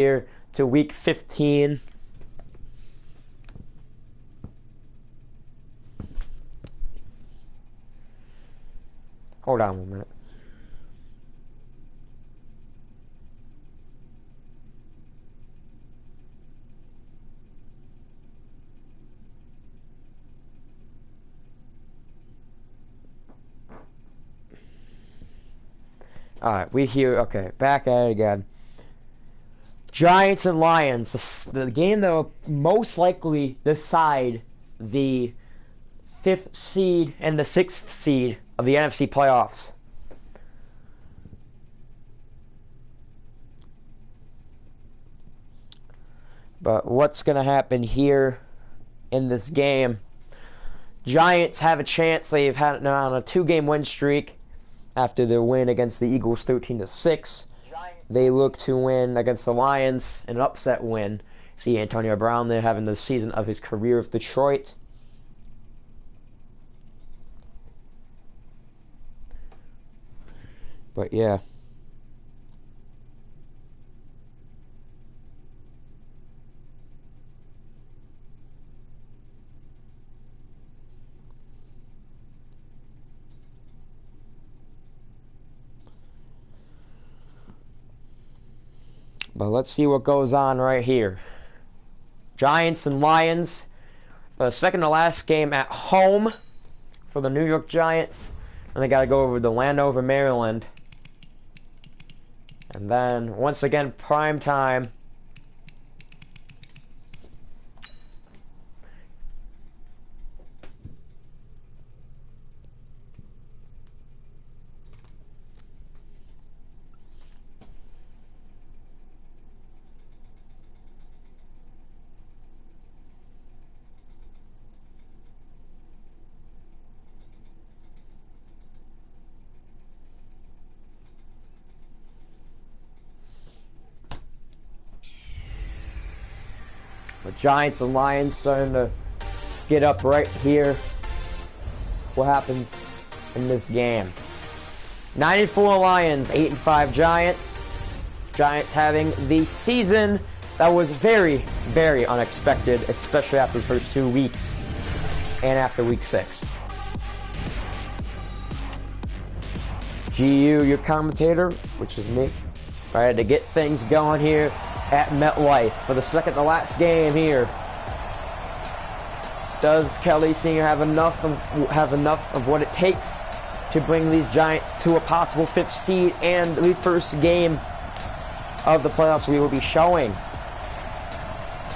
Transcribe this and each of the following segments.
here to week 15. Hold on 1 minute. Alright, we here. Okay, back at it again. Giants and Lions, the game that will most likely decide the 5th seed and the 6th seed of the NFC playoffs. But what's going to happen here in this game? Giants have a chance. They've had on a 2-game win streak after their win against the Eagles 13-6. They look to win against the Lions, an upset win. See Antonio Brown there having the season of his career with Detroit. But yeah. But let's see what goes on right here. Giants and Lions. The second to last game at home for the New York Giants. And they got to go over to Landover, Maryland. And then, once again, prime time. The Giants and Lions starting to get up right here. What happens in this game? 9-4 Lions, 8-5 Giants. Giants having the season that was very, very unexpected, especially after the first 2 weeks and after week 6. GU, your commentator, which is me, tried to get things going here at MetLife for the second to last game here. Does Kelly Sr. have enough of what it takes to bring these Giants to a possible 5th seed and the first game of the playoffs we will be showing?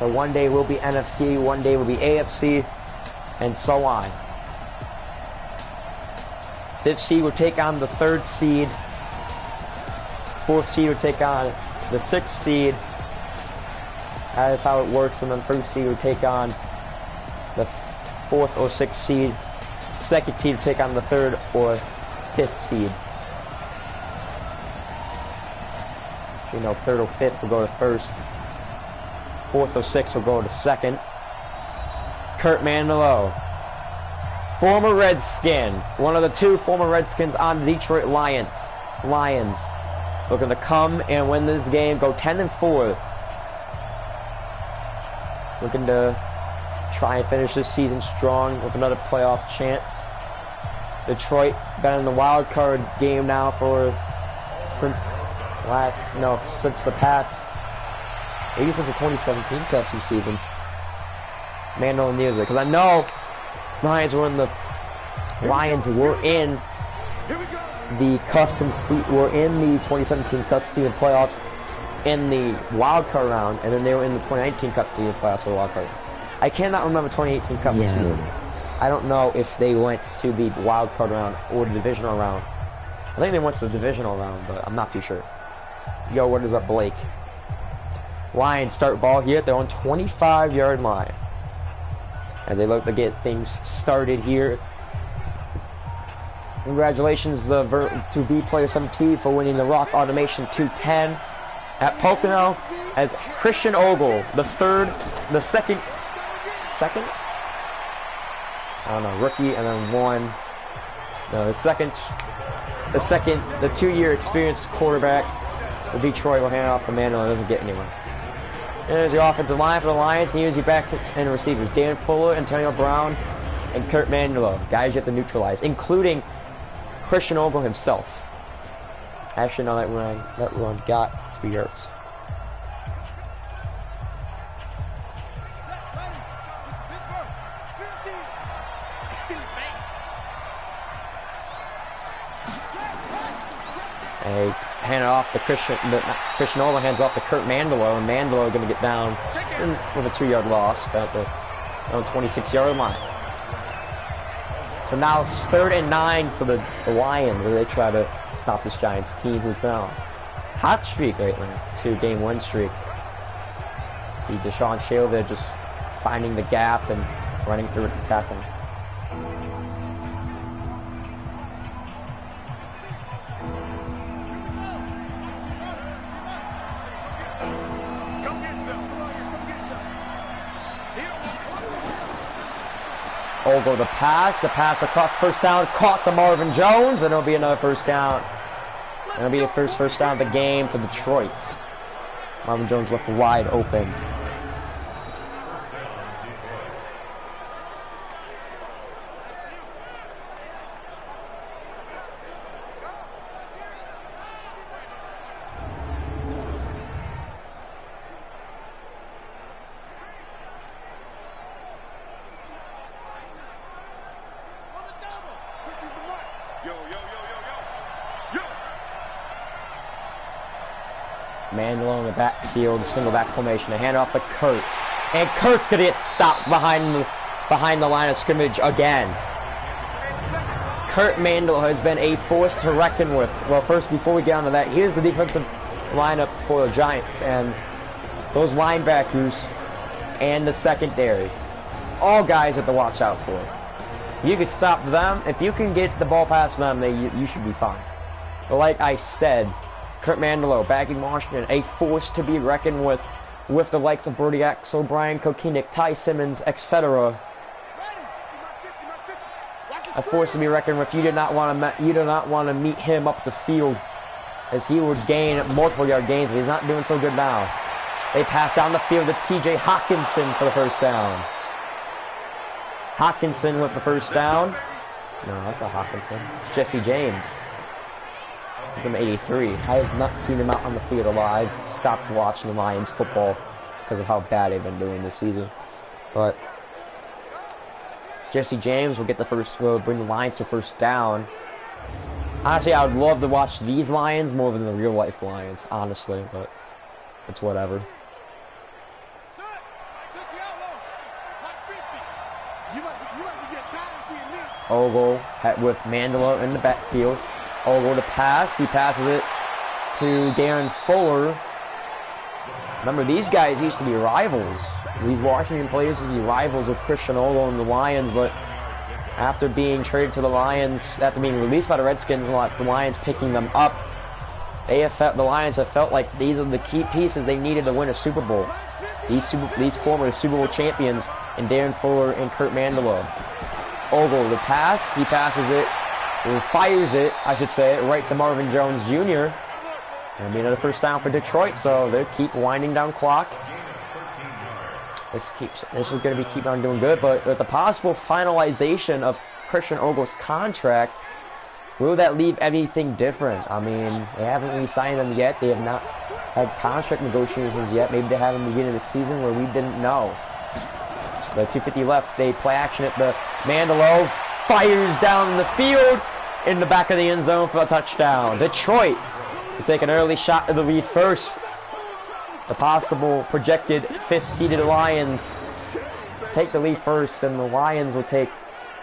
So one day will be NFC, one day will be AFC, and so on. 5th seed will take on the 3rd seed. 4th seed will take on the 6th seed. That is how it works, and then 1st seed will take on the 4th or 6th seed. 2nd seed will take on the 3rd or 5th seed. So, 3rd or 5th will go to 1st. 4th or 6th will go to 2nd. Kurt Manilow, former Redskin, one of the 2 former Redskins on the Detroit Lions, looking to come and win this game, go 10-4. Looking to try and finish this season strong with another playoff chance. Detroit been in the wild card game now since the 2017 custom season. Mandel and music, because I know Lions were in the custom seat. Were in the 2017 custom season playoffs in the wild card round, and then they were in the 2019 custom season playoffs for the wild card. I cannot remember 2018 custom season. I don't know if they went to the wild card round or the divisional round. I think they went to the divisional round, but I'm not too sure. Yo, what is up, Blake? Lions start ball here at their own 25-yard line. And they look to get things started here. Congratulations to V-Player 17 for winning the Rock Automation 210 at Pocono, as Christian Ogle, the second, I don't know, rookie, and then the 2-year experienced quarterback. The Detroit will hand off the Manuel, doesn't get anywhere. There's the offensive line for the Lions. Here's your back and receivers. Dan Fuller, Antonio Brown, and Kurt Mandelo. Guys you have to neutralize, including Christian Ogle himself. Actually, no, that run got 3 yards. They hand it off to Christian Ogle hands off to Kurt Mandelo, and Mandelo going to get down with a 2-yard loss at the 26-yard line. So now it's 3rd and 9 for the Lions as they try to stop this Giants team who's been on a hot streak lately, 2-game win streak. See Deshaun Shale there just finding the gap and running through it and tackling. Ogle the pass across first down, caught the Marvin Jones, and it'll be another first down. It'll be a first down of the game for Detroit. Marvin Jones left wide open. Mandelo in the backfield, single back formation. They hand it off to Kurt, and Kurt's gonna get stopped behind the line of scrimmage again. Kurt Mandelo has been a force to reckon with. Well, first, before we get onto that, here's the defensive lineup for the Giants, and those linebackers and the secondary, all guys have to watch out for. You can stop them. If you can get the ball past them, you should be fine. But like I said, Kurt Mandelo backing Washington, a force to be reckoned with the likes of Brody X, O'Brien, Kokenic, Ty Simmons, etc. A force to be reckoned with. You do not want to meet him up the field, as he would gain multiple yard gains, but he's not doing so good now. They pass down the field to T.J. Hawkinson for the first down. Hawkinson with the first down. No, that's not Hawkinson. It's Jesse James. Number 83. I have not seen him out on the field alive. Stopped watching the Lions football because of how bad they've been doing this season. But Jesse James will bring the Lions to first down. Honestly, I would love to watch these Lions more than the real life Lions, honestly, but it's whatever. Ogle with Mandelo in the backfield. Ogle to pass. He passes it to Darren Fuller. Remember, these guys used to be rivals. These Washington players used to be rivals with Christian Ogle and the Lions, but after being traded to the Lions, after being released by the Redskins, and the Lions picking them up, the Lions have felt like these are the key pieces they needed to win a Super Bowl. These former Super Bowl champions, and Darren Fuller and Kurt Mandelo. Ogle the pass. He passes it. Or fires it, I should say, right to Marvin Jones Jr. It'll be another first down for Detroit, so they keep winding down clock. This is going to keep on doing good, but with the possible finalization of Christian Ogle's contract, will that leave anything different? I mean, they haven't re-signed them yet. They have not had contract negotiations yet. Maybe they have in the beginning of the season where we didn't know. The 2:50 left. They play action at the Mandelo. Fires down the field in the back of the end zone for a touchdown. Detroit will take an early shot to the lead first. The possible projected 5th-seeded Lions take the lead first, and the Lions will take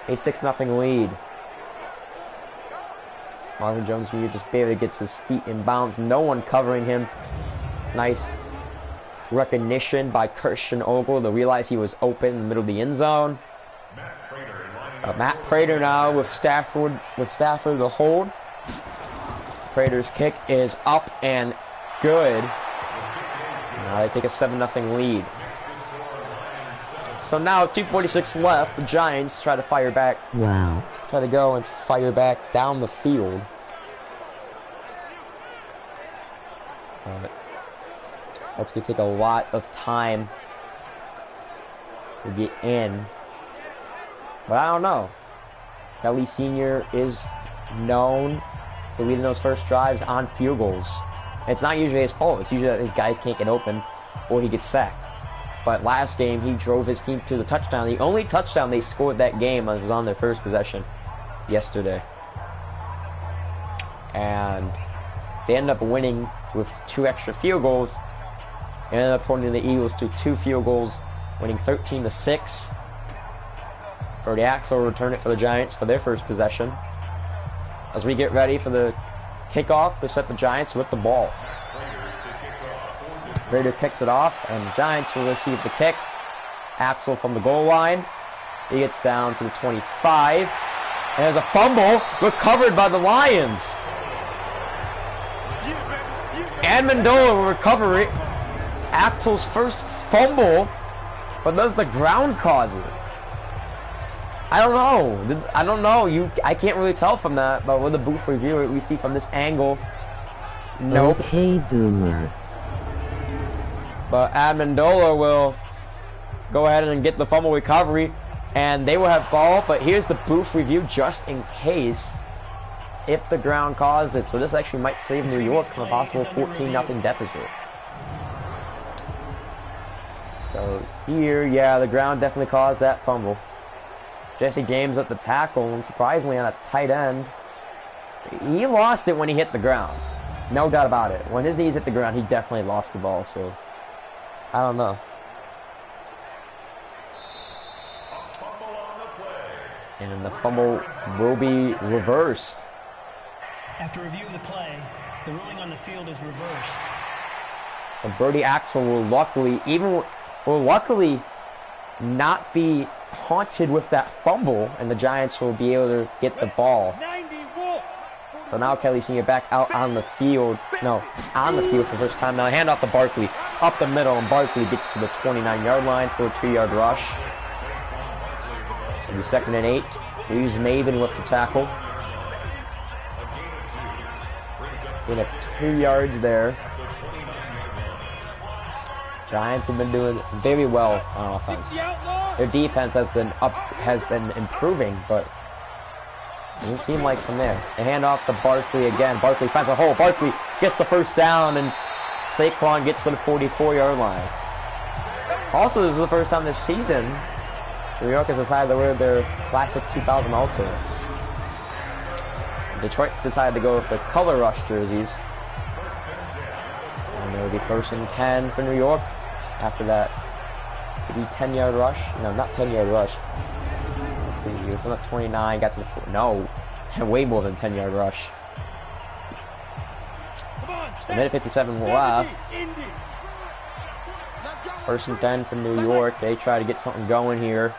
a 6-0 lead. Marvin Jones Jr. just barely gets his feet in bounds. No one covering him. Nice recognition by Christian Ogle to realize he was open in the middle of the end zone. Matt Prater now with Stafford the hold. Prater's kick is up and good. Now they take a 7-0 lead. So now 2:46 left. The Giants try to fire back. Wow. Try to go and fire back down the field. That's going to take a lot of time to get in. But I don't know. Kelly Sr. is known for leading those first drives on field goals. It's not usually his fault. It's usually that his guys can't get open or he gets sacked. But last game, he drove his team to the touchdown. The only touchdown they scored that game was on their first possession yesterday. And they ended up winning with 2 extra field goals. They ended up holding the Eagles to 2 field goals, winning 13-6. Brody Axel returned it for the Giants for their first possession. As we get ready for the kickoff to set the Giants with the ball. Raider kicks it off, and the Giants will receive the kick. Axel from the goal line. He gets down to the 25. And there's a fumble recovered by the Lions. Amendola will recover it. Axel's first fumble, but does the ground cause it? I don't know. I can't really tell from that, but with the booth review, we see from this angle. Nope. Okay, Boomer. But Amendola will go ahead and get the fumble recovery, and they will have ball. But here's the booth review just in case if the ground caused it. So this actually might save New York from a possible 14-0 deficit. So here, yeah, the ground definitely caused that fumble. Jesse James at the tackle, and surprisingly on a tight end. He lost it when he hit the ground. No doubt about it. When his knees hit the ground, he definitely lost the ball, so I don't know. And the fumble will be reversed. After review of the play, the ruling on the field is reversed. So Brody Axel will luckily not be haunted with that fumble, and the Giants will be able to get the ball. So now Kelly Sr. back out on the field. No, on the field for the first time. Now hand off to Barkley. Up the middle, and Barkley gets to the 29-yard line for a 2-yard rush. So it'll be 2nd and 8. We use Maven with the tackle. We're up 2 yards there. Giants have been doing very well on offense. Their defense has been improving, but it doesn't seem like from there. They hand off to Barkley again. Barkley finds a hole. Barkley gets the first down, and Saquon gets to the 44-yard line. Also, this is the first time this season New York has decided to wear their classic 2000 alternates. Detroit decided to go with the color rush jerseys. And it will be 1st and 10 for New York after that. Maybe 10-yard rush? No, not 10-yard rush. Let's see, he was on the 29, got to the 4. No, way more than 10-yard rush. A minute 57 left. 1st and 10 for New York. They try to get something going here.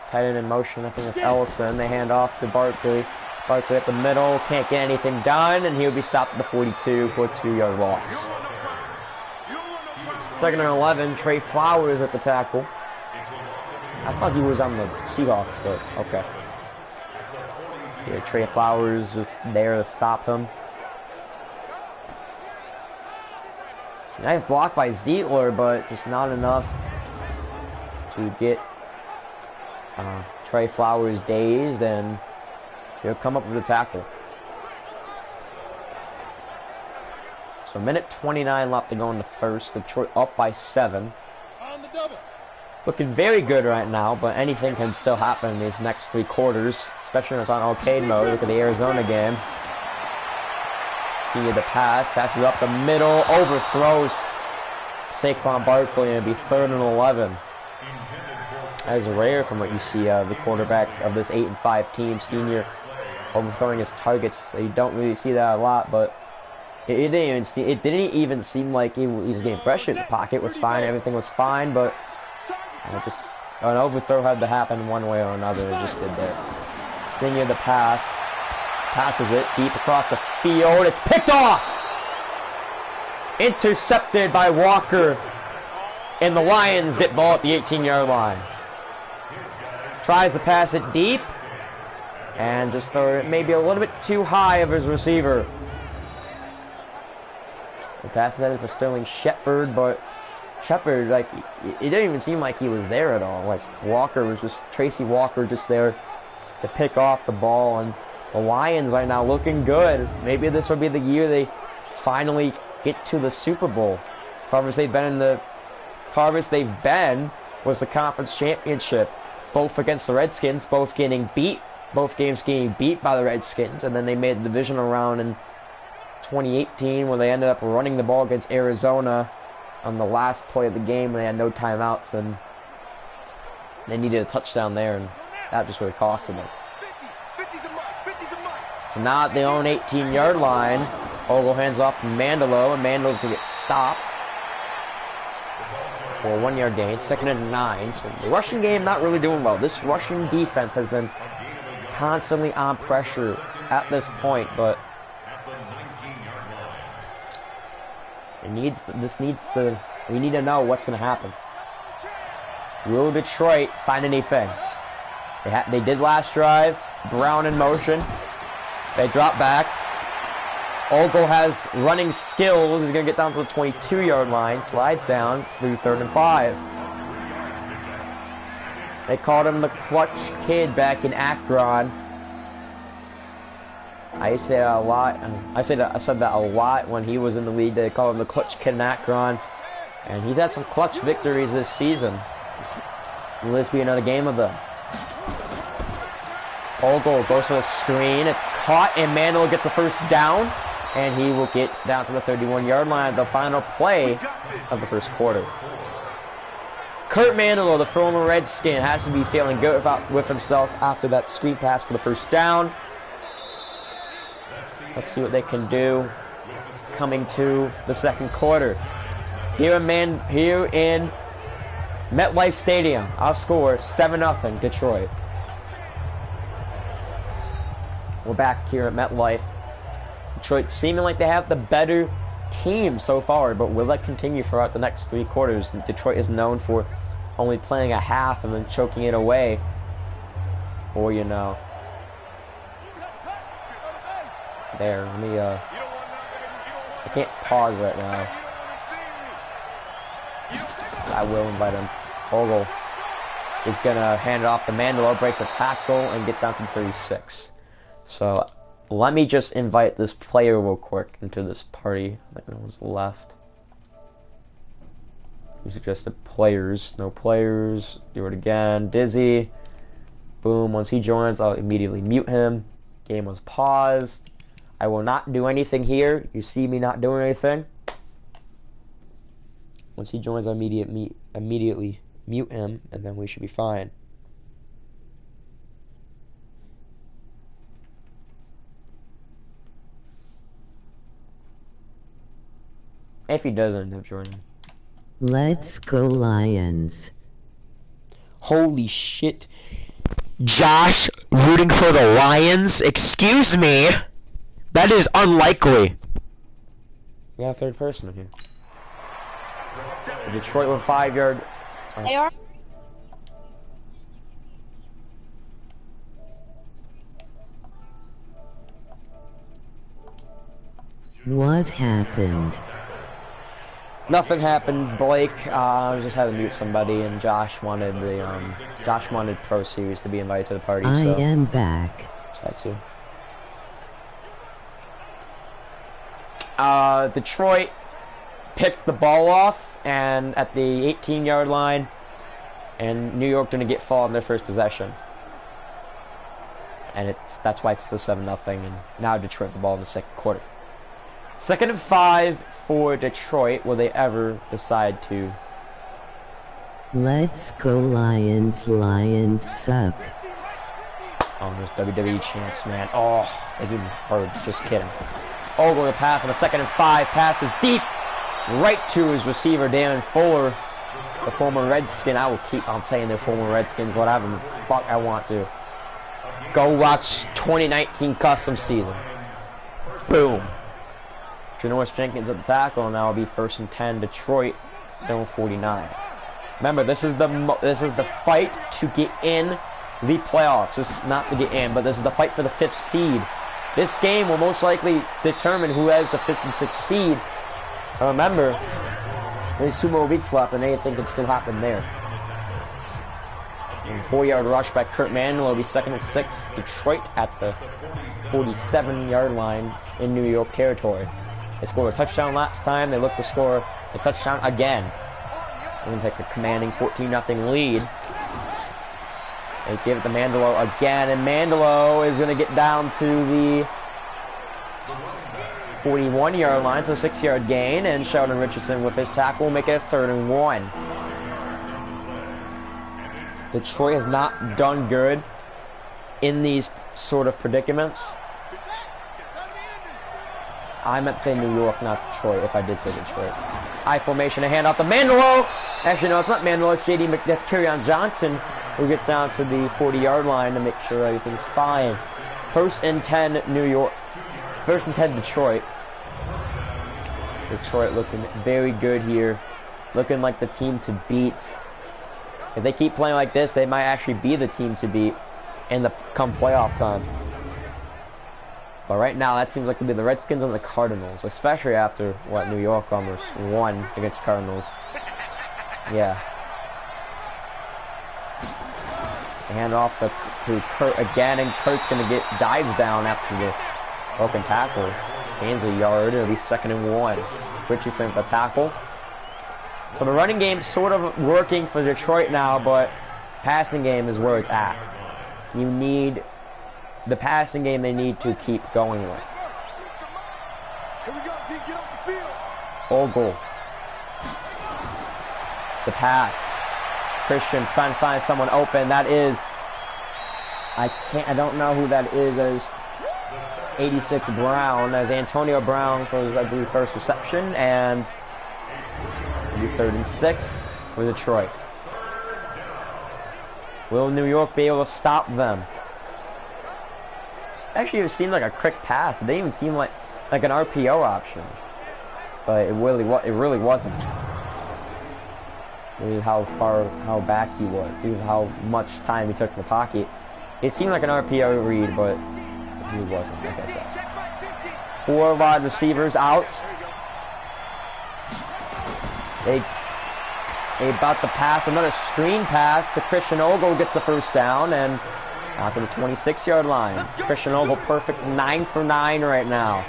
Tight end in motion, I think it's Ellison. They hand off to Barkley. Barkley up the middle, can't get anything done, and he'll be stopped at the 42 for a 2-yard loss. 2nd and 11, Trey Flowers at the tackle. I thought he was on the Seahawks, but okay. Yeah, Trey Flowers just there to stop him. Nice block by Zietler, but just not enough to get Trey Flowers dazed, and he'll come up with a tackle. So a minute 29 left to go in the first. Detroit up by 7. Looking very good right now, but anything can still happen in these next 3 quarters, especially when it's on arcade mode. Look at the Arizona game. See the pass, passes up the middle, overthrows Saquon Barkley, and it'll be 3rd and 11. That is rare from what you see the quarterback of this 8-5 team, Senior, overthrowing his targets. So you don't really see that a lot, but it didn't even seem like he was getting pressure. The pocket was fine, everything was fine, but just an overthrow had to happen one way or another. It just did that. Senior the pass, passes it deep across the field. It's picked off, intercepted by Walker, and the Lions get ball at the 18-yard line. Tries to pass it deep, and just throw it maybe a little bit too high of his receiver. The pass that is for Sterling Shepard, but Shepard, like, it didn't even seem like he was there at all. Like, Tracy Walker just there to pick off the ball, and the Lions are now looking good. Maybe this will be the year they finally get to the Super Bowl. Farthest they've been was the conference championship, both against the Redskins, both games getting beat by the Redskins, and then they made the divisional round in 2018 where they ended up running the ball against Arizona on the last play of the game. They had no timeouts, and they needed a touchdown there, and that just really costed them. So now at their own 18-yard line, Ogle hands off to Mandelo, and Mandelo's going to get stopped for a 1-yard gain, 2nd and 9. So the rushing game not really doing well. This rushing defense has been constantly on pressure at this point, but we need to know what's going to happen. Will Detroit find anything? They did last drive. Brown in motion. They drop back. Ogle has running skills. He's going to get down to the 22-yard line. Slides down through 3rd and 5. They called him the clutch kid back in Akron. I said that a lot. I said that a lot when he was in the league. They called him the clutch kid in Akron. And he's had some clutch victories this season. Will this be another game of them? Ogle goes for the screen. It's caught, and Mandel gets the first down. And he will get down to the 31-yard line, the final play of the first quarter. Kurt Mandelo, the former Redskin, has to be feeling good with himself after that screen pass for the first down. Let's see what they can do coming to the second quarter. Here in MetLife Stadium, our score 7-0 Detroit. We're back here at MetLife. Detroit seeming like they have the better team so far, but will that continue throughout the next 3 quarters? Detroit is known for only playing a half and then choking it away. Or, you know. There, let me, I can't pause right now. I will invite him. Ogle is gonna hand it off to Mandelo, breaks a tackle, and gets down to 36. So, let me just invite this player real quick into this party. I think no one's left. You suggested players. No players. Do it again. Dizzy. Boom. Once he joins, I'll immediately mute him. Game was paused. I will not do anything here. You see me not doing anything. Once he joins, I'll immediately mute him, and then we should be fine. If he doesn't end up joining. Let's go Lions. Holy shit. Josh rooting for the Lions? Excuse me? That is unlikely. We have a third person in here. Detroit with 5-yard. They are. What happened? Nothing happened, Blake. I just had to mute somebody, and Josh wanted Pro Series to be invited to the party. I so am back. That's you. Detroit picked the ball off, and at the 18-yard line, and New York didn't get fouled in their first possession. And that's why it's still 7-0, and now Detroit the ball in the second quarter. 2nd and 5 for Detroit. Will they ever decide to? Let's go Lions. Lions suck. Oh, there's WWE chants, man. Oh, they give me hard. Just kidding. Oh, going to pass on a 2nd and 5. Passes deep right to his receiver, Damon Fuller, the former Redskin. I will keep on saying they're former Redskins, whatever the fuck I want to. Go watch 2019 custom season. Boom. Janoris Jenkins at the tackle, and now will be 1st and 10. Detroit, still 49. Remember, this is the fight to get in the playoffs. This is not to get in, but this is the fight for the 5th seed. This game will most likely determine who has the 5th and 6th seed Remember, there's 2 more weeks left, and anything can still happen there. 4-yard rush by Kurt Mann will be 2nd and 6. Detroit at the 47-yard line in New York territory. They scored a touchdown last time. They look to score a touchdown again. They're going to take a commanding 14-0 lead. They give it to Mandelo again, and Mandelo is going to get down to the 41-yard line, so 6-yard gain, and Sheldon Richardson with his tackle will make it a 3rd and 1. Detroit has not done good in these sort of predicaments. I meant to say New York, not Detroit, if I did say Detroit. High formation, a handoff to Mandelo. Actually, no, it's not Mandelo, it's JD that's Kerryon Johnson, who gets down to the 40-yard line to make sure everything's fine. 1st and 10, New York. 1st and 10, Detroit. Detroit looking very good here. Looking like the team to beat. If they keep playing like this, they might actually be the team to beat in the come playoff time. But right now, that seems like to be the Redskins and the Cardinals, especially after what New York almost won against Cardinals. Yeah. Hand off to Kurt again, and Kurt's gonna get dives down after the broken tackle. Gains a yard. It'll be 2nd and 1. Richardson with the tackle. So the running game's sort of working for Detroit now, but passing game is where it's at. You need the passing game they need to keep going with. Ogle. The pass. Christian trying to find someone open. That is, I don't know who that is. That is 86 Brown, as Antonio Brown for his, I believe, 1st reception, and 3rd and 6 for Detroit. Will New York be able to stop them? Actually, it seemed like a quick pass. It didn't even seem like an RPO option, but it really wasn't. Maybe how back he was, due to how much time he took in the pocket. It seemed like an RPO read, but he wasn't, like I said. 4 wide receivers out. They about to pass another screen pass to Christian Ogle, gets the 1st down, and out to the 26-yard line. Christian Ogle perfect 9 for 9 right now.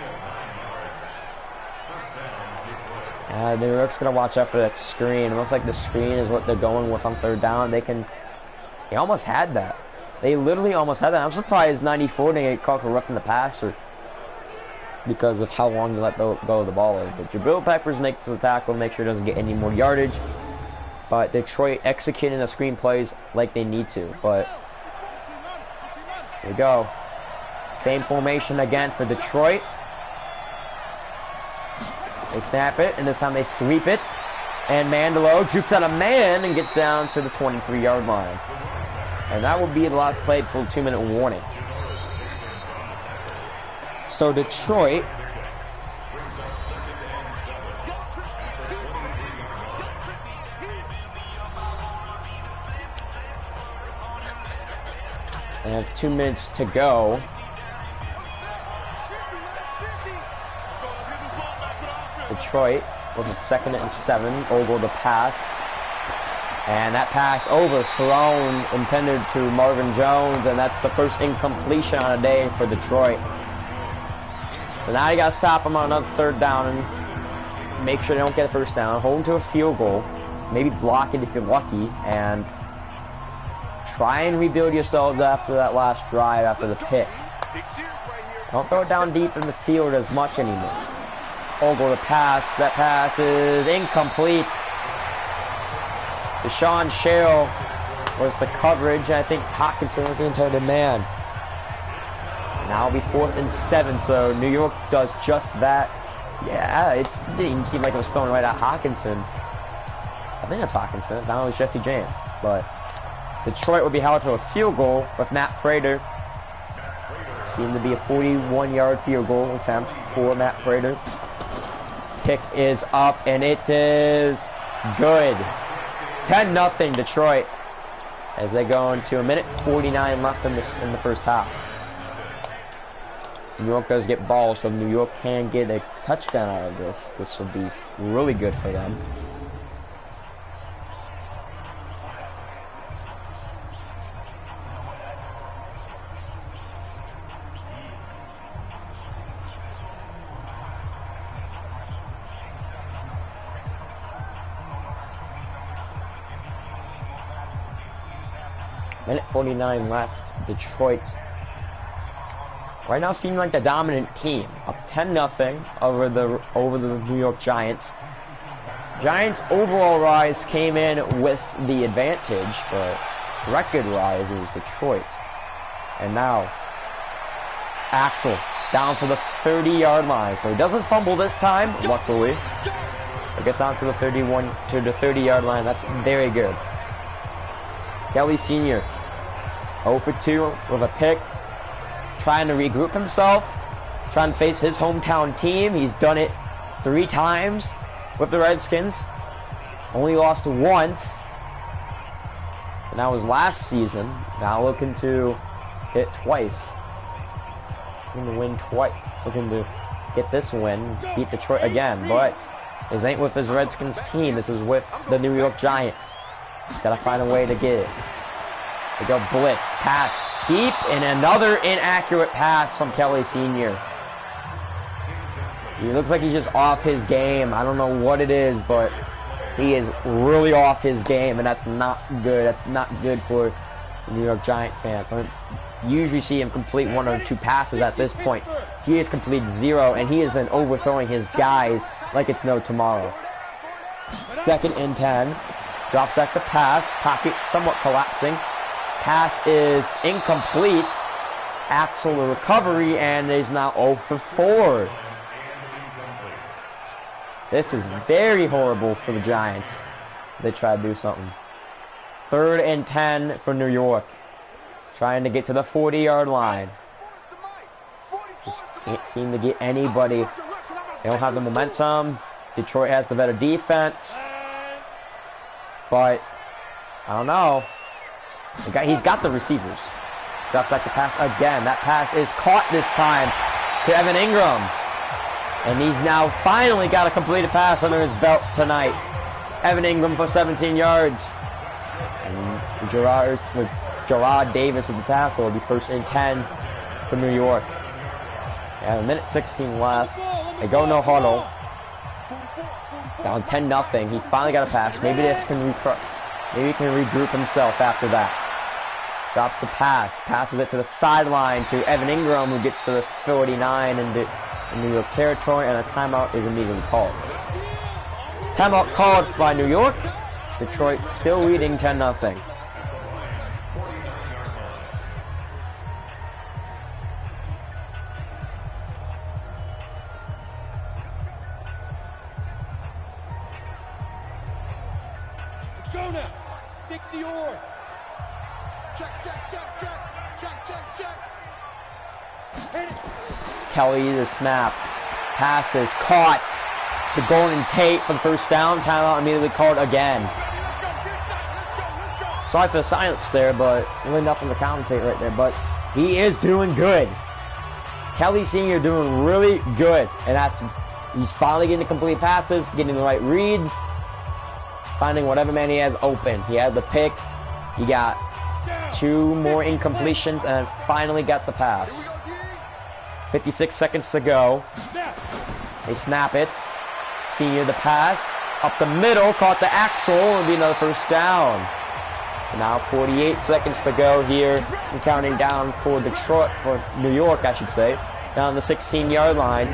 New York's gonna watch out for that screen. It looks like the screen is what they're going with on 3rd down. They almost had that. They literally almost had that. I'm surprised 94 didn't get called for roughing the passer because of how long you let go of the ball is. But Jabril Peppers makes the tackle, make sure he doesn't get any more yardage. But Detroit executing the screen plays like they need to. But here we go. Same formation again for Detroit. They snap it, and this time they sweep it. And Mandelo jukes out a man and gets down to the 23-yard line. And that will be the last play before the 2-minute warning. So Detroit they have 2 minutes to go. Detroit with a 2nd and 7. Ogle to pass. And that pass overthrown, intended to Marvin Jones, and that's the 1st incompletion on a day for Detroit. So now you got to stop them on another 3rd down and make sure they don't get a 1st down. Hold them to a field goal. Maybe block it if you're lucky, and try and rebuild yourselves after that last drive, after the pick. Don't throw it down deep in the field as much anymore. Ogle to pass. That pass is incomplete. Deshaun Sherrill was the coverage. I think Hawkinson was the intended man. Now it'll be 4th and 7, so New York does just that. Yeah, it didn't seem like it was thrown right at Hawkinson. I think that's Hawkinson. Now it's Jesse James. But Detroit will be held to a field goal with Matt Prater. Seemed to be a 41-yard field goal attempt for Matt Prater. Kick is up, and it is good. 10-0 Detroit as they go into a minute 49 left in the 1st half. New York does get balls, so New York can get a touchdown out of this. This will be really good for them. Minute 49 left. Detroit right now seeming like the dominant team, up 10-0 over the New York Giants. Giants' overall rise came in with the advantage, but record rise is Detroit. And now Axel down to the 30-yard line, so he doesn't fumble this time, luckily. It gets down to the 30-yard line. That's very good. Kelly Sr. 0 for 2 with a pick, trying to regroup himself, trying to face his hometown team. He's done it 3 times with the Redskins. Only lost once, and that was last season. Now looking to hit twice. Looking to win twice. Looking to get this win, beat Detroit again, but this ain't with his Redskins team. This is with the New York Giants. Gotta find a way to get it. They go blitz, pass deep, and another inaccurate pass from Kelly Sr. He looks like he's just off his game. I don't know what it is, but he is really off his game, and that's not good. That's not good for the New York Giant fans. I don't usually see him complete 1 or 2 passes at this point. He has completed 0, and he has been overthrowing his guys like it's no tomorrow. 2nd and 10. Drops back to pass. Pocket somewhat collapsing. Pass is incomplete. Axel the recovery, and is now 0 for 4. This is very horrible for the Giants. They try to do something. 3rd and 10 for New York. Trying to get to the 40-yard line. Just can't seem to get anybody. They don't have the momentum. Detroit has the better defense. But, I don't know. He's got the receivers. Drops back to pass again. That pass is caught this time to Evan Ingram. And he's now finally got a completed pass under his belt tonight. Evan Ingram for 17 yards. And Gerard Davis with the tackle. It'll be 1st and 10 for New York. Yeah, a minute 16 left. They go no huddle. Down 10-0. He's finally got a pass. Maybe he can regroup himself after that. Drops the pass. Passes it to the sideline to Evan Ingram, who gets to the 49 in New York territory, and a timeout is immediately called. Timeout called by New York. Detroit still leading 10-0. Go now. 60 or. Check. Kelly the snap. Pass is caught to Golden Tate for the 1st down. Timeout immediately called again. Sorry for the silence there, but really nothing to commentate right there. But he is doing good. Kelly Sr. doing really good, and he's finally getting the complete passes, getting the right reads. Finding whatever man he has open. He had the pick. He got 2 more incompletions and finally got the pass. 56 seconds to go. They snap it. Senior the pass. Up the middle. Caught the Axel. It'll be another 1st down. So now 48 seconds to go here. I'm counting down for Detroit, for New York, I should say. Down the 16-yard line.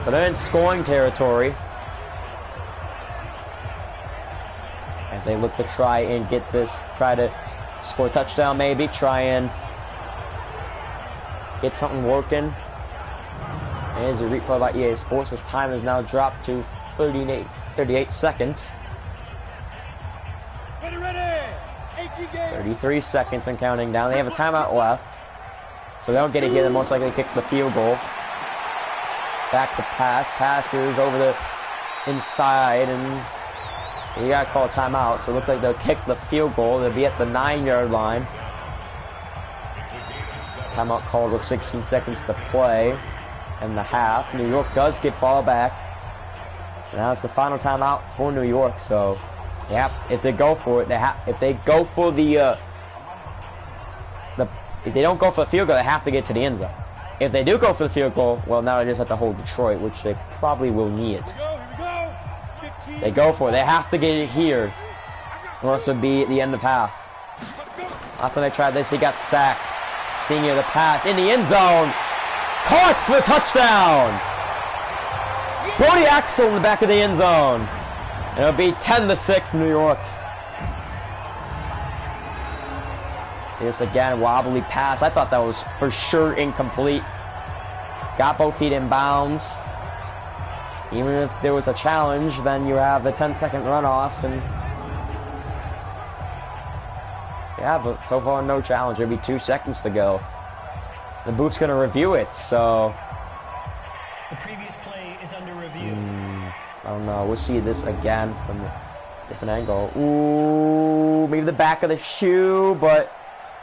So they're in scoring territory. As they look to try and get this, try to score a touchdown maybe, try and get something working. And as a replay by EA Sports, his time has now dropped to 38 seconds. 33 seconds and counting down. They have a timeout left, so they don't get it here. They most likely kick the field goal. Back to pass, passes over the inside, and you gotta call a timeout, so it looks like they'll kick the field goal. They'll be at the 9-yard line. Timeout called with 16 seconds to play. in the half. New York does get ball back. And now it's the final timeout for New York. So, yeah, if they go for it, if they go for if they don't go for the field goal, they have to get to the end zone. If they do go for the field goal, well, now they just have to hold Detroit, which they probably will need. They go for it. They have to get it here, or else it'll be at the end of half. Last time they tried this, he got sacked. Senior, the pass in the end zone. Caught for a touchdown. Brody Axel in the back of the end zone. And it'll be 10-6 New York. This again, wobbly pass. I thought that was for sure incomplete. Got both feet in bounds. Even if there was a challenge, then you have the 10-second runoff, and yeah, but so far no challenge. There'll be 2 seconds to go. The boot's gonna review it, so the previous play is under review. I don't know. We'll see this again from a different angle. Ooh, maybe the back of the shoe, but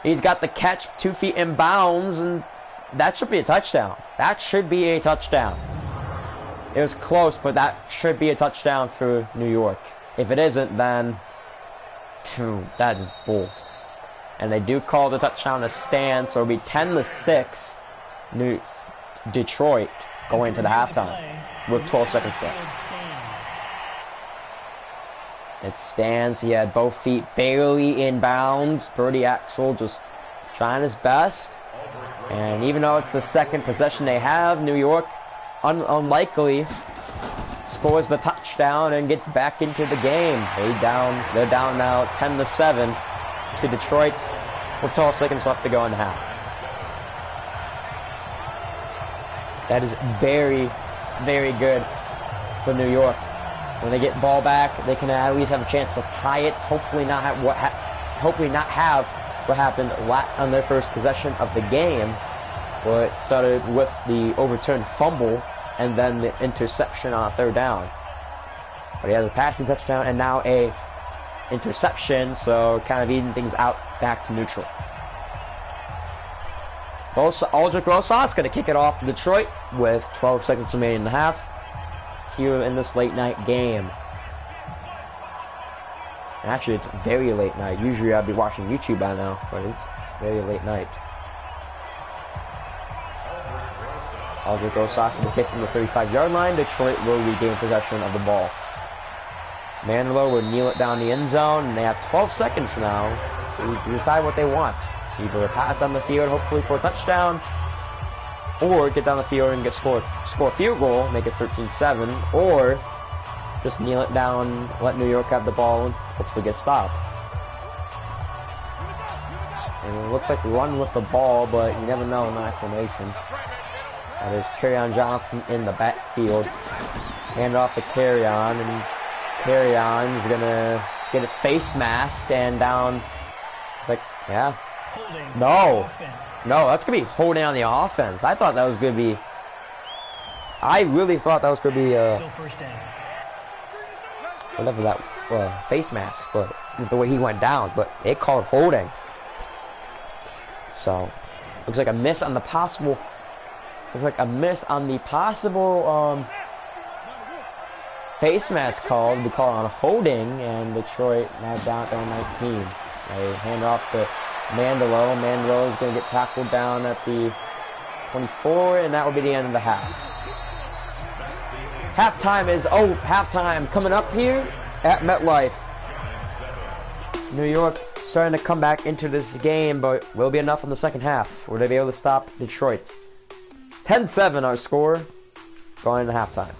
he's got the catch 2 feet in bounds, and that should be a touchdown. That should be a touchdown. It was close, but that should be a touchdown for New York. If it isn't, then that is bull. And they do call the touchdown a stand, so it'll be 10-6 Detroit going into the halftime with 12 seconds left. It stands. He had both feet barely in bounds. Brody Axel just trying his best. And even though it's the second possession they have, New York unlikely scores the touchdown and gets back into the game. They're down now 10-7 to Detroit with 12 seconds left to go in the half. That is very, very good for New York. When they get ball back, they can at least have a chance to tie it. Hopefully not have what happened on their first possession of the game, where it started with the overturned fumble and then the interception on 3rd down. But he has a passing touchdown and now a interception, so kind of even things out back to neutral. Also, Aldrich Rosas going to kick it off to Detroit with 12 seconds remaining in the half here in this late night game. And actually, it's very late night. Usually I'd be watching YouTube by now, but it's very late night. Aldrich Rosas will kick from the 35-yard line. Detroit will regain possession of the ball. Manilow will kneel it down the end zone, and they have 12 seconds now to decide what they want. Either a pass down the field, hopefully for a touchdown, or get down the field and score a field goal, make it 13-7, or just kneel it down, let New York have the ball, and hopefully get stopped. And it looks like run with the ball, but you never know in that formation. There's Kerryon Johnson in the backfield. Hand off to Kerryon, and Kerryon's gonna get a face mask and down. It's like, yeah. No, that's gonna be holding on the offense. I thought that was gonna be. I really thought that was gonna be still first down. Whatever that face mask, but the way he went down. But it called holding. So looks like a miss on the possible. Face mask called. We call on holding, and Detroit now down 19. They hand off to Mandelo. Mandelo is going to get tackled down at the 24, and that will be the end of the half. Halftime coming up here at MetLife. New York starting to come back into this game, but will be enough in the second half. Will they be able to stop Detroit? 10-7 our score going into halftime.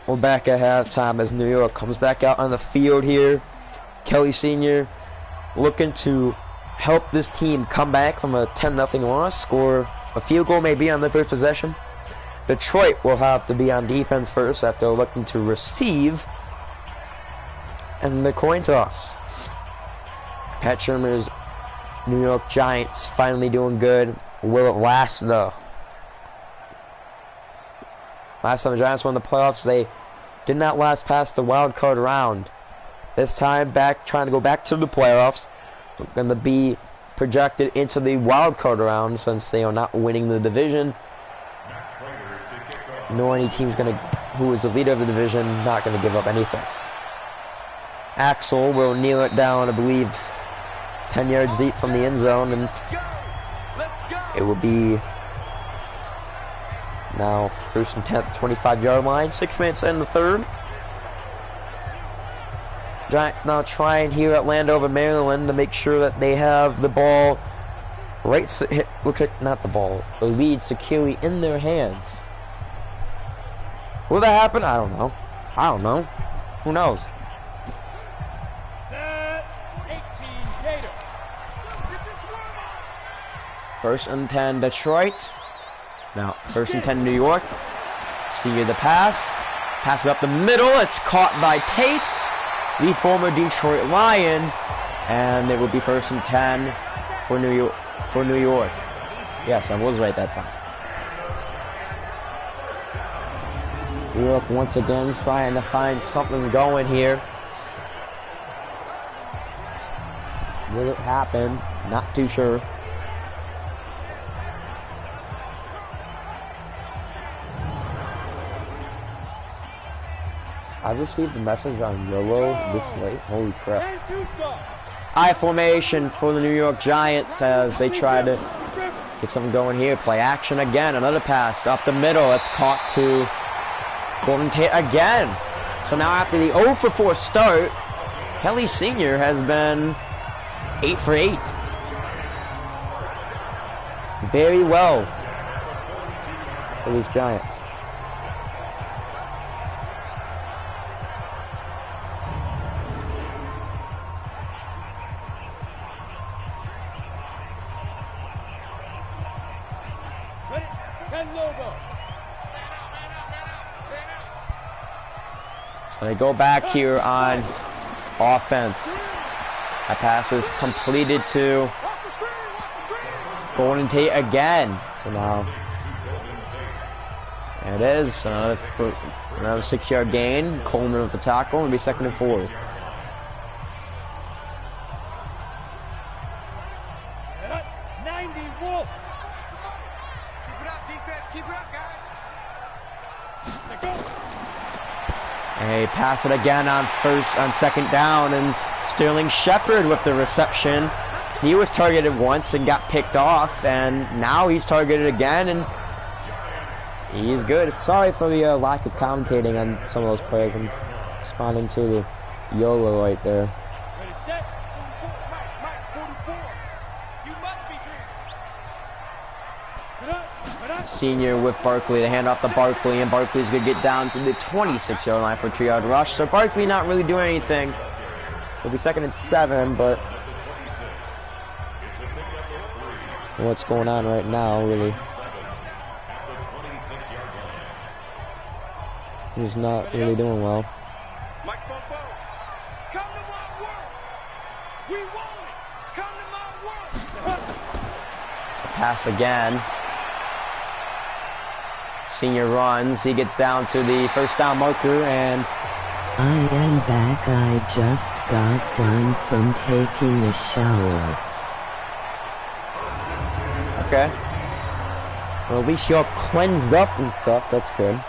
We're back at halftime as New York comes back out on the field here. Kelly Sr. looking to help this team come back from a 10-0 loss, score a field goal maybe on their first possession. Detroit will have to be on defense first after looking to receive. And the coin toss. Pat Shurmur's New York Giants finally doing good. Will it last though? Last time the Giants won the playoffs, they did not last past the wild card round. This time, trying to go back to the playoffs. They're going to be projected into the wild card round since they are not winning the division. Nor any team's who is the leader of the division, not going to give up anything. Axel will kneel it down, I believe, 10 yards deep from the end zone, and it will be now 1st and 10th, 25-yard line. 6 minutes in the third. Giants now trying here at Landover, Maryland, to make sure that they have the ball the lead securely in their hands. Will that happen? I don't know. Who knows? Set. 18 Gator. 1st and 10, Detroit. Now, 1st and 10, New York. See the pass. Passes up the middle. It's caught by Tate, the former Detroit Lion. And it will be 1st and 10 for New York. Yes, I was right that time. New York once again trying to find something going here. Will it happen? Not too sure. I received a message on YOLO this late. Holy crap. I formation for the New York Giants as they try to get something going here. Play action again. Another pass up the middle. It's caught to Golden Tate again. So now after the 0 for 4 start, Kelly Sr. has been 8 for 8. Very well for these Giants. So they go back here on offense. That pass is completed to Golden Tate again. So now, there it is. Another 6-yard gain. Coleman with the tackle. It'll be 2nd and 4. They pass it again on 2nd down, and Sterling Shepard with the reception. He was targeted once and got picked off, and now he's targeted again, and he's good. Sorry for the lack of commentating on some of those plays. I'm responding to the YOLO right there. Senior with Barkley, the hand off to Barkley, and Barkley's going to get down to the 26-yard line for a 2-yard rush. So Barkley not really doing anything. It'll be 2nd and 7, but what's going on right now, really? He's not really doing well. Pass again. Senior runs. He gets down to the 1st down marker, and I am back. I just got done from taking a shower. Okay. Well, at least you're cleansed up and stuff. That's good.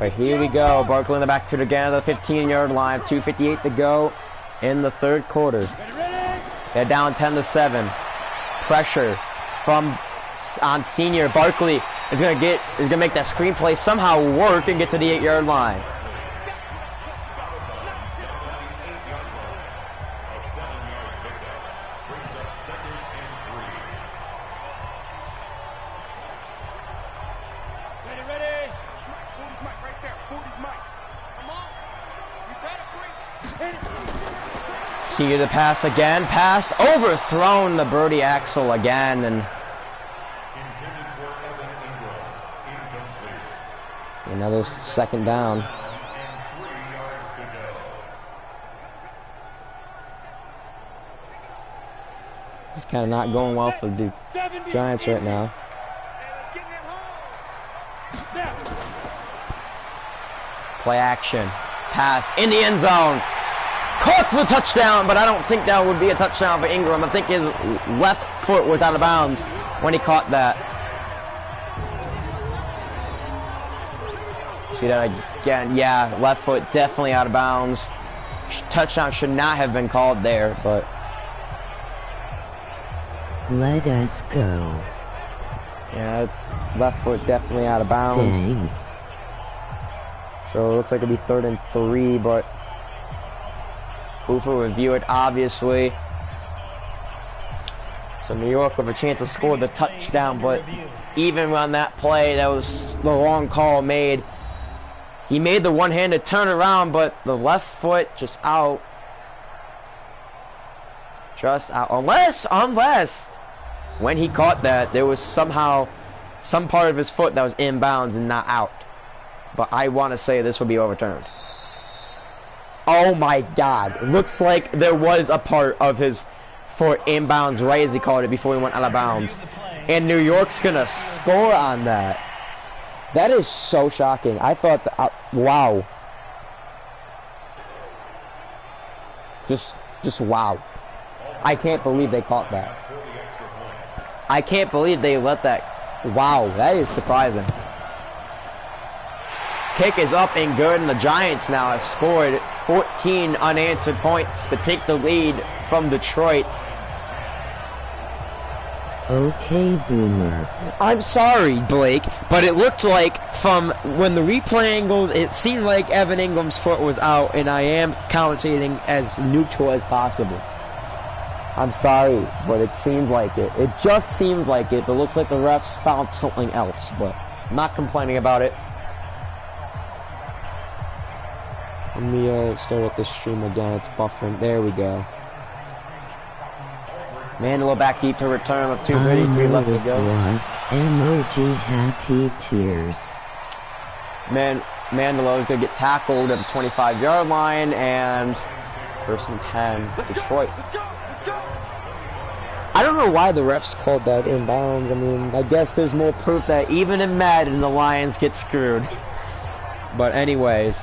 Right, here we go. Barkley in the backfield again at the 15-yard line. 2:58 to go in the 3rd quarter. They're down 10-7. Pressure on Senior. Barkley is gonna make that screenplay somehow work and get to the 8-yard line. See the pass again. Pass overthrown to Brody Axel again, and another 2nd down. It's kind of not going well for the Giants right now. Play action. Pass in the end zone. Caught for the touchdown, but I don't think that would be a touchdown for Ingram. I think his left foot was out of bounds when he caught that. See that again? Yeah, left foot definitely out of bounds. Touchdown should not have been called there, but... Let us go. Yeah, left foot definitely out of bounds. Dang. So it looks like it'll be 3rd and 3, but Hoover will review it, obviously. So New York with a chance to score the touchdown, but even on that play, that was the wrong call made. He made the one-handed turnaround, but the left foot just out. Just out. Unless, when he caught that, there was somehow some part of his foot that was inbounds and not out. But I want to say this will be overturned. Oh my God. It looks like there was a part of his foot inbounds right as he caught it before he went out of bounds. And New York's going to score on that. That is so shocking. I thought that, wow. Just wow. I can't believe they caught that. I can't believe they let that. Wow, that is surprising. Kick is up and good, and the Giants now have scored 14 unanswered points to take the lead from Detroit. Okay, Boomer. I'm sorry, Blake, but it looked like from when the replay angles, it seemed like Evan Ingram's foot was out, and I am commentating as neutral as possible. I'm sorry, but it seemed like it. It just seemed like it, but it looks like the refs found something else, but I'm not complaining about it. Let me start up the stream again. It's buffering. There we go. Mandela back deep to return with 2:33 left to go. Was emoji happy tears. Mandela is going to get tackled at the 25-yard line, and 1st and 10, Detroit. I don't know why the refs called that inbounds. I mean, I guess there's more proof that even in Madden, the Lions get screwed. But anyways,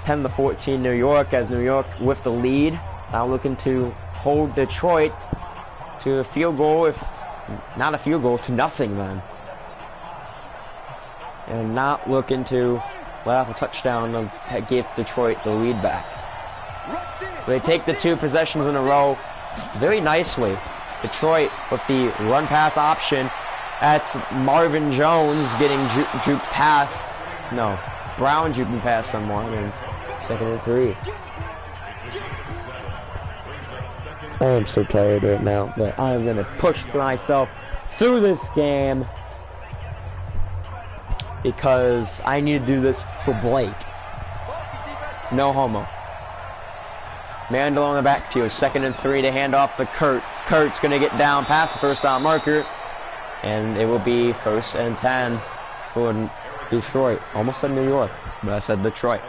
10-14 New York, as New York with the lead. Now looking to hold Detroit to a field goal, if not a field goal, to nothing then. And not looking to let off a touchdown to give Detroit the lead back. So they take the 2 possessions in a row very nicely. Detroit with the run-pass option. That's Marvin Jones getting juked past. No, Brown juking past someone. And 2nd and 3. I am so tired right now, but I am going to push myself through this game because I need to do this for Blake. No homo. Mandel on the backfield, 2nd and 3 to hand off to Kurt. Kurt's going to get down past the first down marker, and it will be 1st and 10 for Detroit. Almost said New York, but I said Detroit.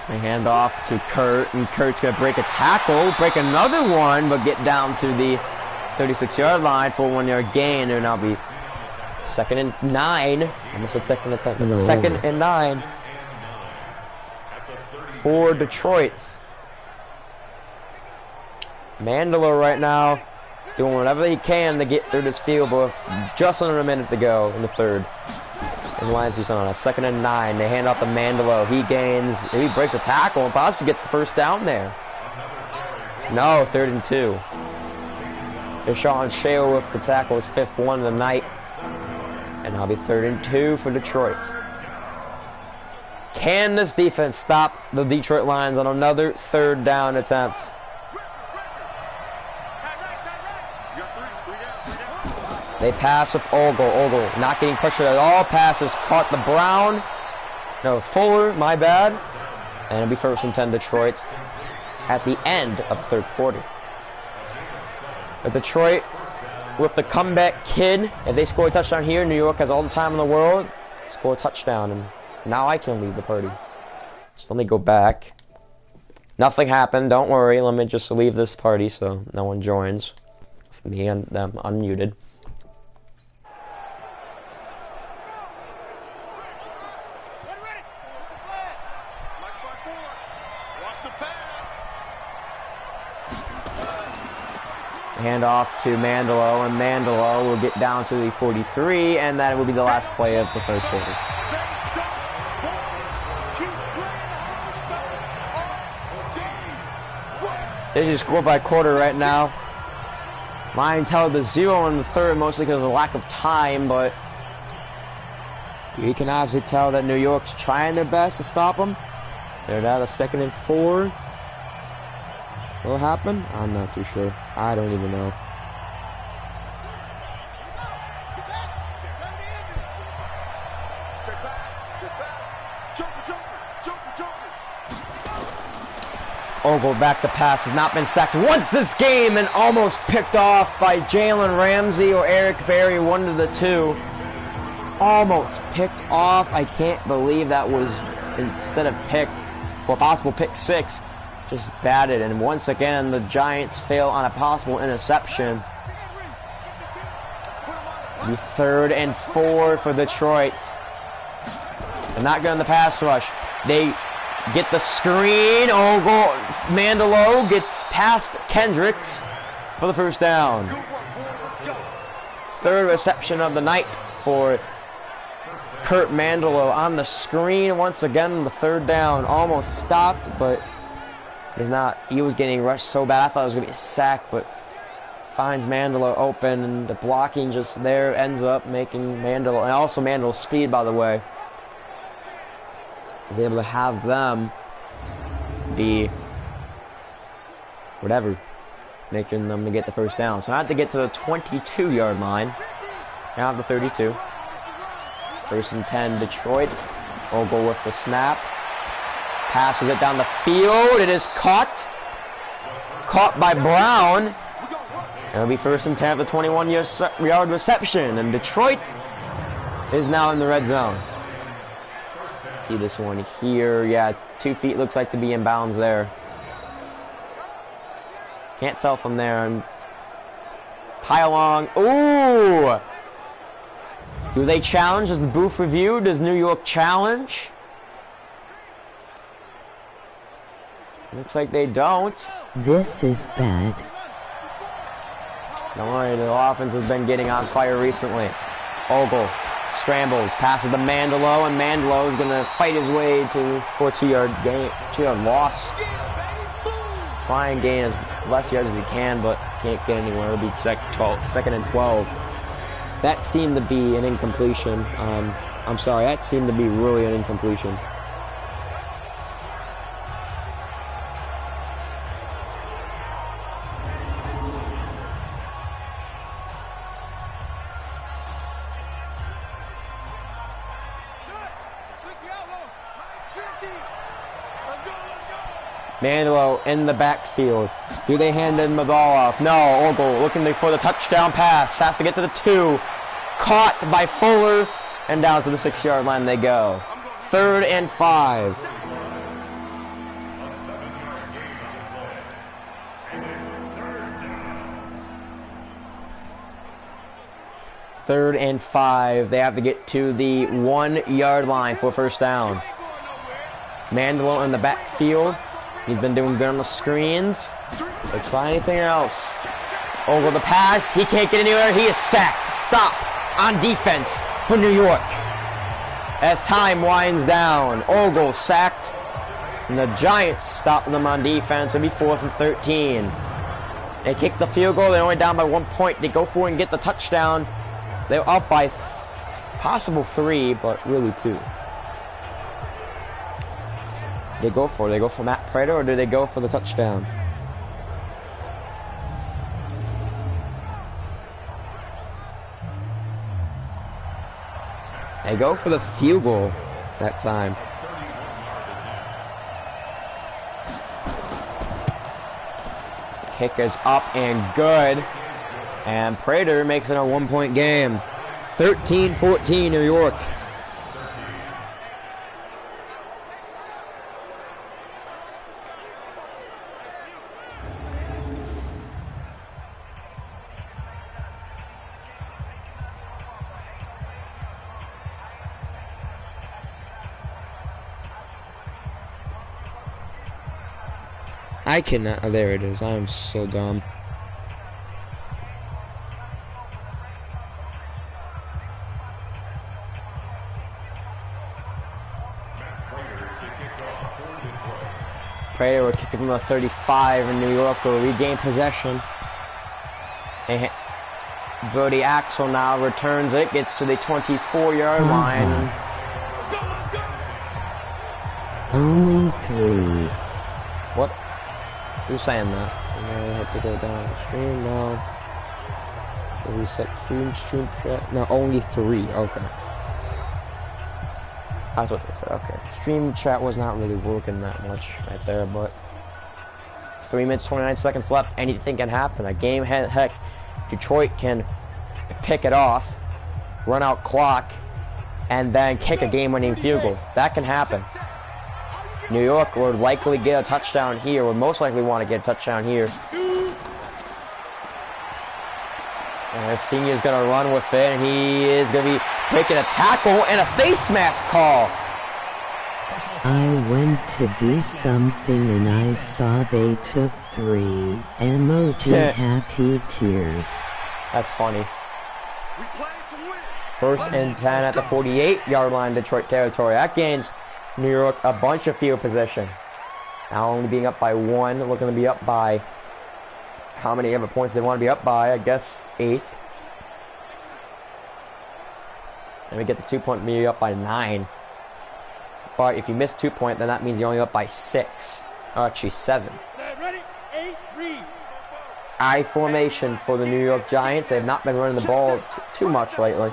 They hand off to Kurt, and Kurt's going to break a tackle, break another one, but get down to the 36-yard line for a 1-yard gain. There will now be 2nd and 9. Almost said 2nd and 10. 2nd and 9 for Detroit. Mandela right now doing whatever he can to get through this field, but just under a minute to go in the 3rd. And the Lions do something on a 2nd and 9. They hand off to Mandela. He breaks a tackle and possibly gets the 1st down there. No, 3rd and 2. Deshaun Shale with the tackle, his 5th one of the night. And now be 3rd and 2 for Detroit. Can this defense stop the Detroit Lions on another 3rd down attempt? They pass with Ogle. Ogle not getting pressured at all. Passes caught the Fuller, my bad. And it'll be 1st and 10 Detroit. at the end of the third quarter. But Detroit, with the comeback kid, if they score a touchdown here, New York has all the time in the world, score a touchdown, and now I can leave the party. So let me go back. Nothing happened, don't worry, let me just leave this party so no one joins. Me and them unmuted. Hand off to Mandelo, and Mandelo will get down to the 43, and that will be the last play of the third quarter. They just score by quarter right now. Lions held to 0 in the third, mostly because of the lack of time, but you can obviously tell that New York's trying their best to stop them. They're down to 2nd and 4. What'll happen? I'm not too sure. I don't even know. Ogle back to pass, has not been sacked once this game, and almost picked off by Jalen Ramsey or Eric Berry, one of the two. Almost picked off. I can't believe that was, instead of pick, or possible pick 6, just batted. And once again, the Giants fail on a possible interception. The 3rd and 4 for Detroit. They're not good in the pass rush. They get the screen. Mandelo gets past Kendricks for the first down. 3rd reception of the night for Kurt Mandelo on the screen. Once again, the 3rd down. Almost stopped, but he's not. He was getting rushed so bad, I thought it was going to be a sack, but finds Mandelo open, and the blocking just there ends up making Mandelo, and also Mandelo's speed, by the way, is able to have them be whatever, making them to get the first down. So I have to get to the 22-yard line. Now the 32. 1st and 10, Detroit. Ogle with the snap. Passes it down the field. It is caught. Caught by Brown. It'll be 1st and 10 at the 21-yard reception. And Detroit is now in the red zone. See this one here. Yeah, 2 feet looks like to be in bounds there. Can't tell from there. And Pylon. Ooh! Do they challenge? Does the booth review? Does New York challenge? Looks like they don't. This is bad. Don't worry, the offense has been getting on fire recently. Ogle scrambles, passes to Mandelo, and Mandelo is going to fight his way for a 2-yard gain, 2-yard loss. Try and gain as less yards as he can, but can't get anywhere. It'll be 2nd and 12. That seemed to be an incompletion. I'm sorry, that seemed to be really an incompletion. Mandelo in the backfield. Do they hand him the ball off? No. Ogle looking for the touchdown pass. Has to get to the 2. Caught by Fuller. And down to the 6-yard line they go. 3rd and 5. Third and 5. They have to get to the 1-yard line for first down. Mandelo in the backfield. He's been doing good on the screens. But try anything else. Ogle the pass. He can't get anywhere. He is sacked. Stop on defense for New York. As time winds down, Ogle sacked. And the Giants stop them on defense. It'll be 4th and 13. They kick the field goal. They're only down by 1 point. They go for it and get the touchdown. They're up by possible 3, but really 2. They go for it. They go for Matt Prater, or do they go for the touchdown? They go for the field goal that time. Kick is up and good. And Prater makes it a 1-point game. 13-14 New York. I cannot. Oh, there it is. I'm so dumb. Prater will kick it from the 35, and New York will regain possession. And Brody Axel now returns it, gets to the 24-yard line. Only 3. What? Who's saying that? I have to go down the stream now. So reset stream chat. No, only 3. Okay. That's what they said. Okay. Stream chat was not really working that much right there, but 3 minutes 29 seconds left. Anything can happen. A game, heck, Detroit can pick it off, run out clock, and then kick a game-winning field goal. That can happen. New York would likely get a touchdown here, would most likely want to get a touchdown here. And Senior's going to run with it, and he is going to be making a tackle and a face mask call. I went to do something and I saw they took 3. Emoji happy tears. That's funny. First and 10 at the 48-yard line, Detroit territory. That gains New York a bunch of field position. Now only being up by 1, looking to be up by how many other points they want to be up by? I guess 8. And we get the 2-point, maybe up by 9. But if you miss 2-point, then that means you're only up by 6. Actually 7. Ready? 8, read. I formation for the New York Giants. They have not been running the ball too much lately.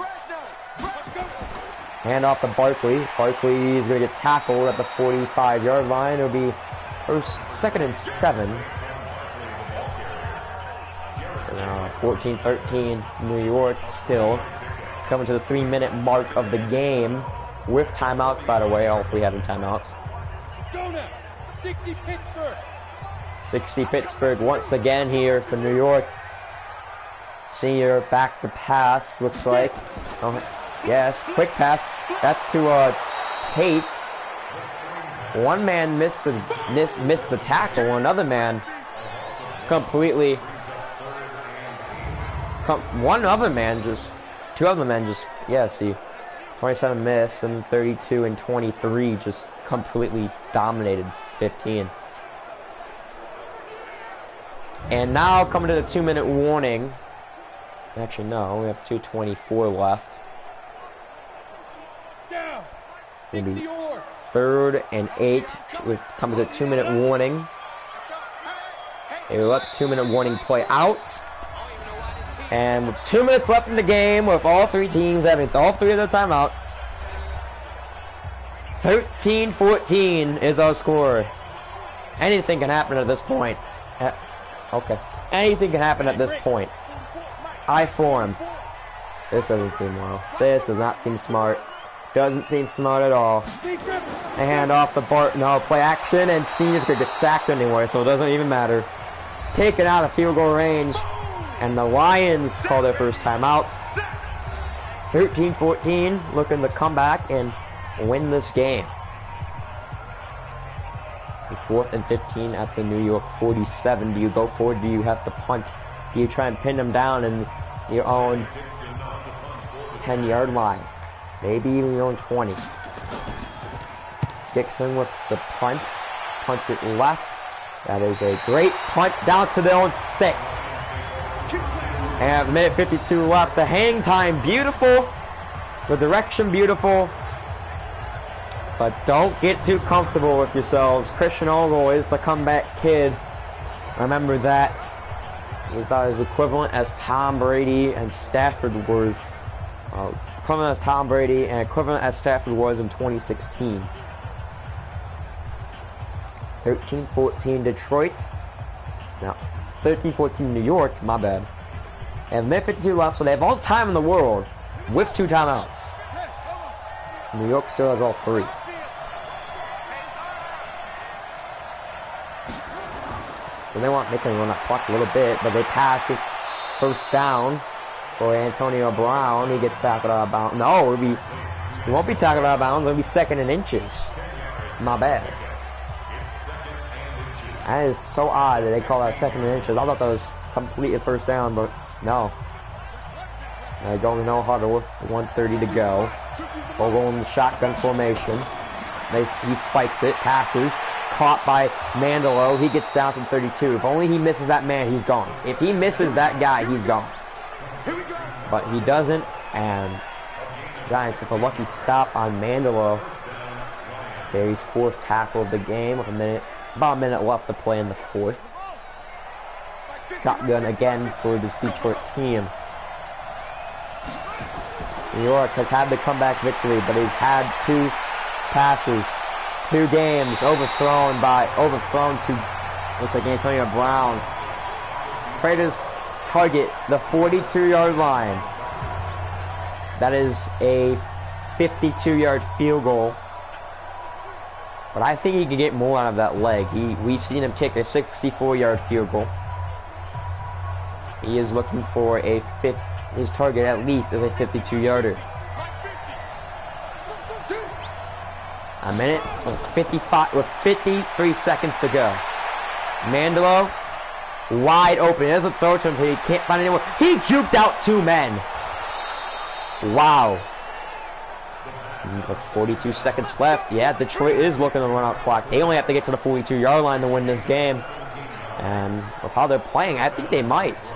Hand off to Barkley. Barkley is going to get tackled at the 45-yard line. It'll be second and 7. So now 14-13 New York still. Coming to the 3-minute mark of the game. With timeouts, by the way. All 3 having timeouts. Go now. 60 Pittsburgh. 60 Pittsburgh once again here for New York. Senior back to pass, looks like. Oh, yes, quick pass. That's to Tate. One man missed the tackle. Another man completely. Two other men just. Yeah, see, 27 missed and 32 and 23 just completely dominated 15. And now coming to the 2-minute warning. Actually, no, we have 2:24 left. Down. Maybe 3rd and 8. We've come to the 2-minute warning. They let the 2-minute warning play out. And with 2 minutes left in the game, with all 3 teams having all 3 of their timeouts, 13-14 is our score. Anything can happen at this point. Okay. Anything can happen at this point. I form. This doesn't seem well. This does not seem smart. Doesn't seem smart at all. A hand off the Bart. No, play action, and Senior's going to get sacked anyway, so it doesn't even matter. Taken out of field goal range, and the Lions call their first timeout. 13-14, looking to come back and win this game. 4th and 15 at the New York 47. Do you go forward? Do you have to punt? Do you try and pin them down in your own 10-yard line? Maybe even your own 20. Dixon with the punt. Punts it left. That is a great punt down to their own 6. And a minute 52 left. The hang time, beautiful. The direction, beautiful. But don't get too comfortable with yourselves. Christian Ogle is the comeback kid. Remember that. He's about as equivalent as Tom Brady and Stafford was. Equivalent as Tom Brady and equivalent as Stafford was in 2016. 13-14 Detroit. Now, 13-14 New York, my bad. And minute 52 left, so they have all the time in the world with 2 timeouts. New York still has all 3. So they want making run that clock a little bit, but they pass it first down for Antonio Brown. He gets tackled out of bounds. No, he won't be tackled out of bounds. It'll be 2nd and inches. My bad. That is so odd that they call that 2nd and inches. I thought that was completely first down, but no. They're going no huddle with 1:30 to go. We'll go in the shotgun formation. He spikes it, passes, caught by Mandelo. He gets down from 32. If only he misses that man, he's gone. If he misses that guy, he's gone. But he doesn't, and Giants with a lucky stop on Mandelo. Barry's 4th tackle of the game with about a minute left to play in the 4th. Shotgun again for this Detroit team. New York has had the comeback victory, but he's had 2 passes, 2 games overthrown to, looks like Antonio Brown. Raiders target the 42-yard line. That is a 52-yard field goal. But I think he could get more out of that leg. We've seen him kick a 64-yard field goal. He is looking for his target at least is a 52-yarder. A minute with 53 seconds to go. Mandelo wide open. He doesn't throw to him, but he can't find anyone. He juked out 2 men. Wow. With 42 seconds left. Yeah, Detroit is looking to run out clock. They only have to get to the 42-yard line to win this game. And with how they're playing, I think they might.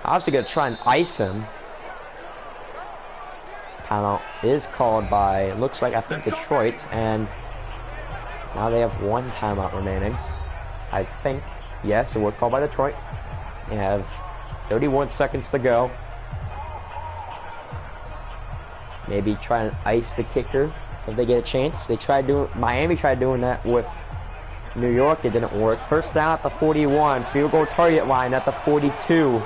Obviously going to try and ice him. Timeout is called by, looks like, I think, Detroit. And now they have 1 timeout remaining. I think. Yes, it was called by Detroit. They have 31 seconds to go. Maybe try and ice the kicker if they get a chance. Miami tried doing that with New York. It didn't work. First down at the 41. Field goal target line at the 42.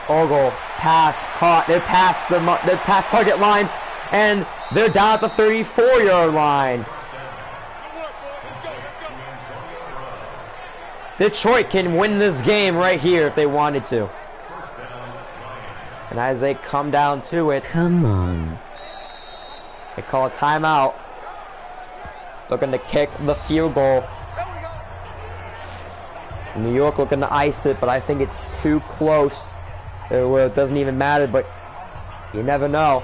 Ogle, pass, caught. They passed the pass target line, and they're down at the 34-yard line. Detroit can win this game right here if they wanted to. And as they come down to it, come on. They call a timeout. Looking to kick the field goal. New York looking to ice it, but I think it's too close. It doesn't even matter, but you never know.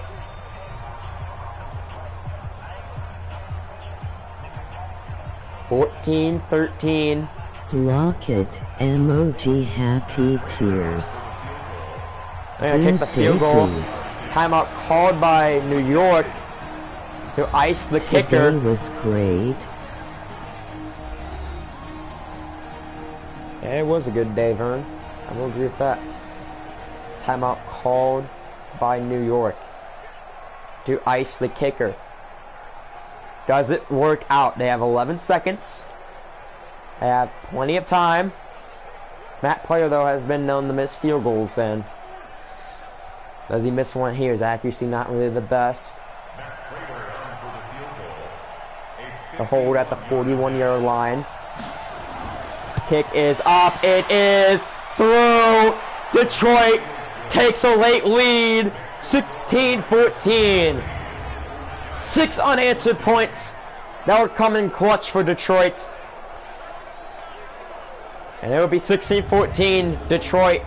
(14-13). Locket emoji happy tears. They're gonna kick the field goal. Timeout called by New York to ice the kicker. Today was great. Yeah, it was a good day, Vern. I will agree with that. Timeout called by New York to ice the kicker. Does it work out? They have 11 seconds. They have plenty of time. Matt Player, though, has been known to miss field goals, and does he miss one here? His accuracy not really the best. The hold at the 41-yard line. Kick is up. It is through. Detroit takes a late lead, 16-14. 6 unanswered points that were coming clutch for Detroit. And it will be 16-14 Detroit.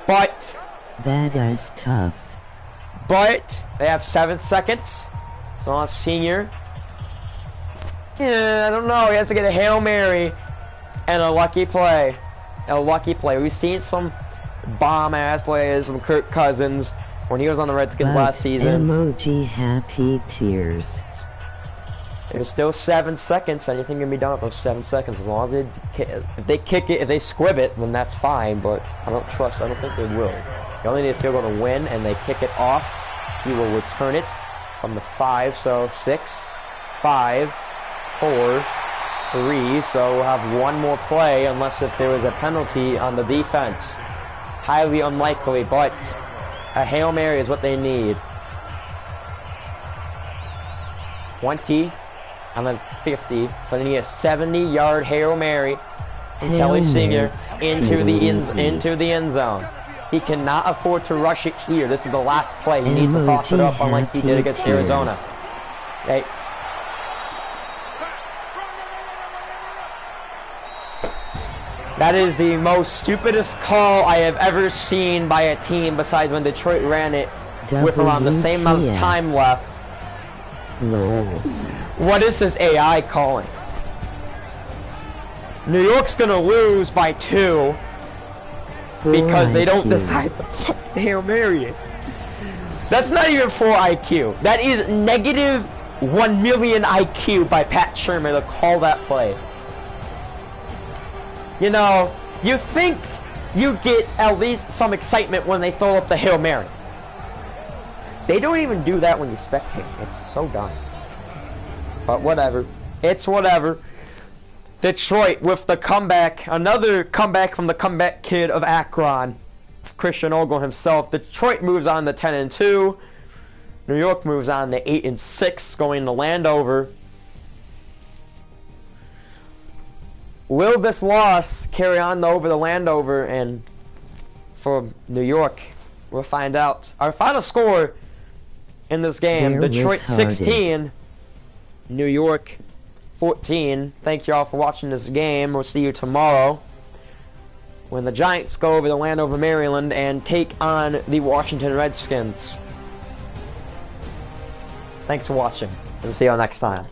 But that is tough. But they have 7 seconds. So on senior. Yeah, I don't know. He has to get a Hail Mary and a lucky play. We've seen some bomb-ass plays from Kirk Cousins when he was on the Redskins last season. Emoji happy tears. There's still 7 seconds. Anything can be done with those 7 seconds as long as if they kick it, if they squib it, then that's fine. But I don't think they will. They only need a field goal to win, and they kick it off. He will return it from the 5. So 6, 5, 4, 3, so we'll have one more play unless if there was a penalty on the defense. Highly unlikely, but a Hail Mary is what they need. 20 and then 50, so they need a 70-yard Hail Mary from Kelly Sr. into the end zone. He cannot afford to rush it here. This is the last play. He needs to toss it up unlike he did against Arizona. Okay. That is the most stupidest call I have ever seen by a team besides when Detroit ran it with around the same amount of time left. No. What is this AI calling? New York's gonna lose by 2 because they don't decide to Hail Mary it. That's not even 4 IQ. That is negative 1 million IQ by Pat Shermer to call that play. You know, you think you get at least some excitement when they throw up the Hail Mary. They don't even do that when you spectate. It's so dumb. But whatever. It's whatever. Detroit with the comeback. Another comeback from the comeback kid of Akron. Christian Ogle himself. Detroit moves on to 10-2. New York moves on to 8-6, going to Landover. Will this loss carry on over the Landover and for New York? We'll find out. Our final score in this game, Detroit 16, New York 14. Thank you all for watching this game. We'll see you tomorrow when the Giants go over to Landover, Maryland and take on the Washington Redskins. Thanks for watching. We'll see you all next time.